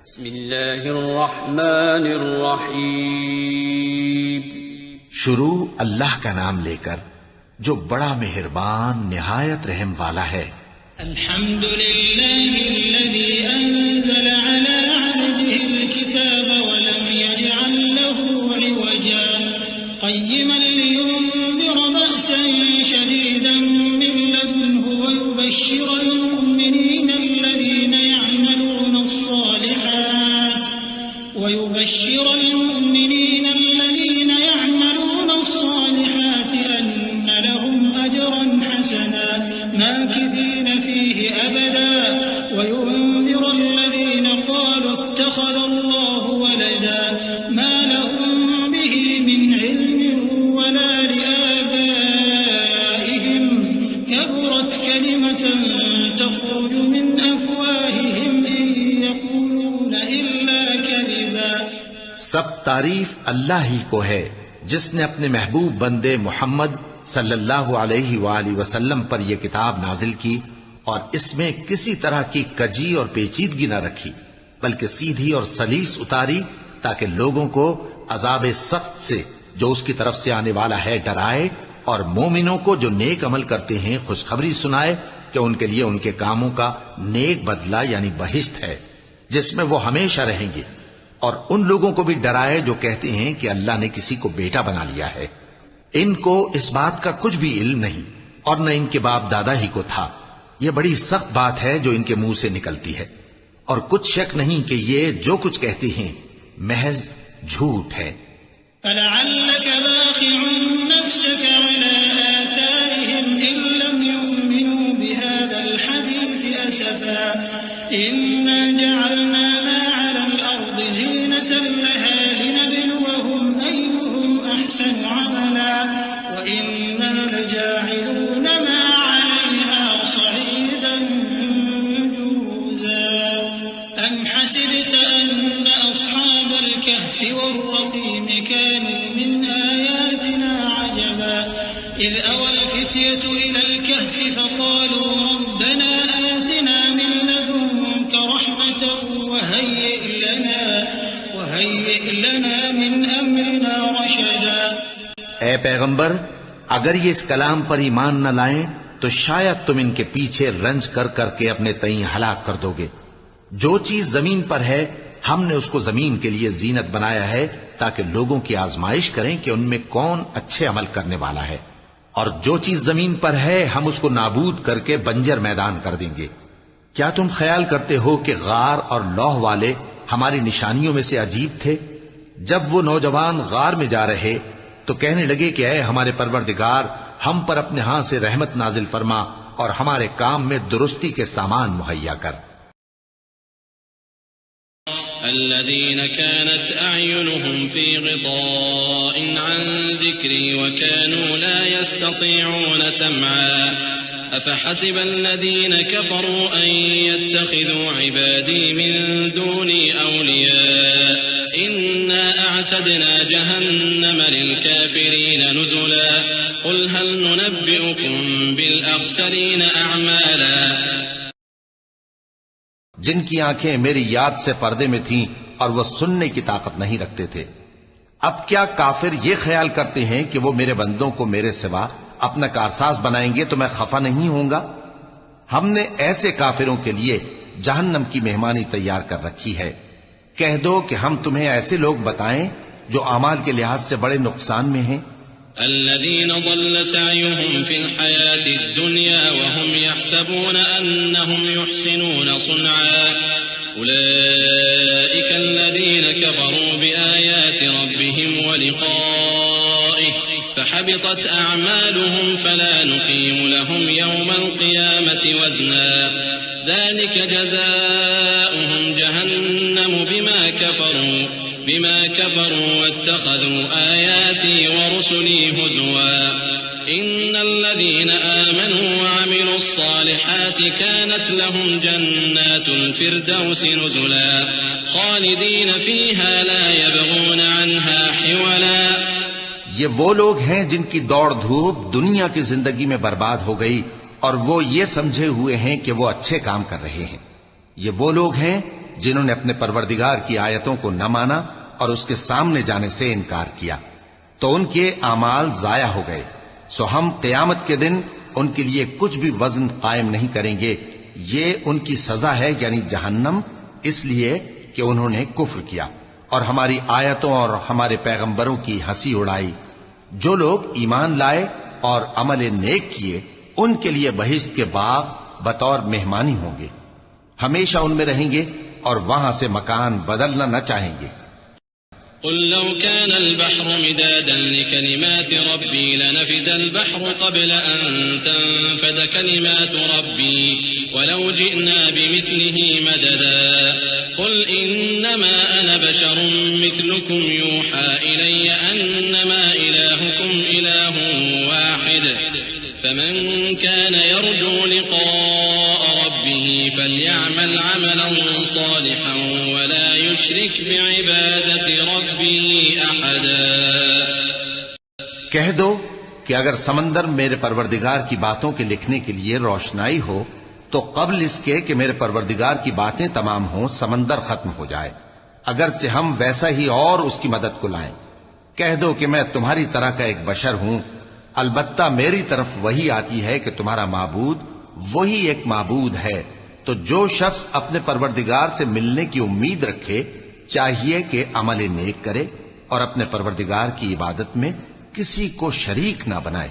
بسم اللہ الرحمن الرحیم. شروع اللہ کا نام لے کر جو بڑا مہربان نہایت رحم والا ہے. الحمد للہ الذي انزل على عبده الكتاب ولم يجعل له عوجا قيما لينذر بأسا شديدا من لدنه ويبشر المؤمنين الذين يعملون الصالحات أن لهم أجرا حسنا ماكثين فيه أبدا وينذر الذين قالوا اتخذ الله ولدا ما لهم به من علم ولا لآبائهم كبرت كلمة تخرج من أفواههم إن يقولون إلا كذبا. سب تعریف اللہ ہی کو ہے جس نے اپنے محبوب بندے محمد صلی اللہ علیہ وآلہ وسلم پر یہ کتاب نازل کی اور اس میں کسی طرح کی کجی اور پیچیدگی نہ رکھی بلکہ سیدھی اور سلیس اتاری تاکہ لوگوں کو عذاب سخت سے جو اس کی طرف سے آنے والا ہے ڈرائے اور مومنوں کو جو نیک عمل کرتے ہیں خوشخبری سنائے کہ ان کے لیے ان کے کاموں کا نیک بدلہ یعنی بہشت ہے جس میں وہ ہمیشہ رہیں گے، اور ان لوگوں کو بھی ڈرائے جو کہتے ہیں کہ اللہ نے کسی کو بیٹا بنا لیا ہے. ان کو اس بات کا کچھ بھی علم نہیں اور نہ ان کے باپ دادا ہی کو تھا. یہ بڑی سخت بات ہے جو ان کے منہ سے نکلتی ہے، اور کچھ شک نہیں کہ یہ جو کچھ کہتے ہیں محض جھوٹ ہے. فلعلك باخع نفسك على آثارهم إن لم يؤمنوا بهذا الحديث أسفا إنا جعلنا ما على الأرض زينة لها لنبلوهم أيهم أحسن عملا وإنا لجاعلون ما عليها صعيدا جرزا. أم حسبت أن أصحاب الكهف والرقيم كانوا من آياتنا عجبا إذ أوى الفتية إلى الكهف فقالوا ربنا آتنا من لدنك رحمة وهيئ لنا من أمرنا رشدا. اے پیغمبر، اگر یہ اس کلام پر ایمان نہ لائیں تو شاید تم ان کے پیچھے رنج کر کر کے اپنے تئیں ہلاک کر دو گے. جو چیز زمین پر ہے ہم نے اس کو زمین کے لیے زینت بنایا ہے تاکہ لوگوں کی آزمائش کریں کہ ان میں کون اچھے عمل کرنے والا ہے، اور جو چیز زمین پر ہے ہم اس کو نابود کر کے بنجر میدان کر دیں گے. کیا تم خیال کرتے ہو کہ غار اور لوح والے ہماری نشانیوں میں سے عجیب تھے؟ جب وہ نوجوان غار میں جا رہے تو کہنے لگے کہ اے ہمارے پروردگار، ہم پر اپنے ہاں سے رحمت نازل فرما اور ہمارے کام میں درستی کے سامان مہیا کر. الذين كانت أعينهم في غطاء عن ذكري وكانوا لا يستطيعون سمعا أفحسب الذين كفروا أن يتخذوا عبادي من دوني أولياء إنا أعتدنا جهنم للكافرين نزلا قل هل ننبئكم بالأخسرين أعمالا. جن کی آنکھیں میری یاد سے پردے میں تھیں اور وہ سننے کی طاقت نہیں رکھتے تھے، اب کیا کافر یہ خیال کرتے ہیں کہ وہ میرے بندوں کو میرے سوا اپنا کارساز بنائیں گے تو میں خفا نہیں ہوں گا؟ ہم نے ایسے کافروں کے لیے جہنم کی مہمانی تیار کر رکھی ہے. کہہ دو کہ ہم تمہیں ایسے لوگ بتائیں جو اعمال کے لحاظ سے بڑے نقصان میں ہیں. الذين ضل سعيهم في الحياة الدنيا وهم يحسبون أنهم يحسنون صنعا أولئك الذين كفروا بآيات ربهم ولقائه فحبطت أعمالهم فلا نقيم لهم يوم القيامة وزنا ذلك جزاؤهم جهنم بما كفروا واتخذوا آياتي ورسلي هزوا إن الذين آمنوا وعملوا الصالحات كانت لهم جنات الفردوس نزلا خالدين فيها لا يبغون عنها حولا. یہ وہ لوگ ہیں جن کی دوڑ دھوپ دنیا کی زندگی میں برباد ہو گئی اور وہ یہ سمجھے ہوئے ہیں کہ وہ اچھے کام کر رہے ہیں. یہ وہ لوگ ہیں جنہوں نے اپنے پروردگار کی آیتوں کو نہ مانا اور اس کے سامنے جانے سے انکار کیا، تو ان کے اعمال ضائع ہو گئے، سو ہم قیامت کے دن ان کے لیے کچھ بھی وزن قائم نہیں کریں گے، یہ ان کی سزا ہے یعنی جہنم، اس لیے کہ انہوں نے کفر کیا اور ہماری آیتوں اور ہمارے پیغمبروں کی ہنسی اڑائی۔ جو لوگ ایمان لائے اور عمل نیک کیے ان کے لیے بہشت کے باغ بطور مہمانی ہوں گے، ہمیشہ ان میں رہیں گے اور وہاں سے مکان بدلنا نہ چاہیں گے۔ قل لو كان البحر مدادا لكلمات ربي لنفد البحر قبل أن تنفد كلمات ربي ولو جئنا بمثله مددا قل إنما أنا بشر مثلكم يوحى إلي أنما إلهكم إله واحد فمن كان يرجو لقاء ربه فليعمل عملا صالحا ولا يشرك بعبادة ربه أحدا۔ کہہ دو کہ اگر سمندر میرے پروردگار کی باتوں کے لکھنے کے لیے روشنائی ہو تو قبل اس کے کہ میرے پروردگار کی باتیں تمام ہوں سمندر ختم ہو جائے، اگرچہ ہم ویسا ہی اور اس کی مدد کو لائیں۔ کہہ دو کہ میں تمہاری طرح کا ایک بشر ہوں، البتہ میری طرف وہی آتی ہے کہ تمہارا معبود وہی ایک معبود ہے، تو جو شخص اپنے پروردگار سے ملنے کی امید رکھے چاہیے کہ عمل نیک کرے اور اپنے پروردگار کی عبادت میں کسی کو شریک نہ بنائے۔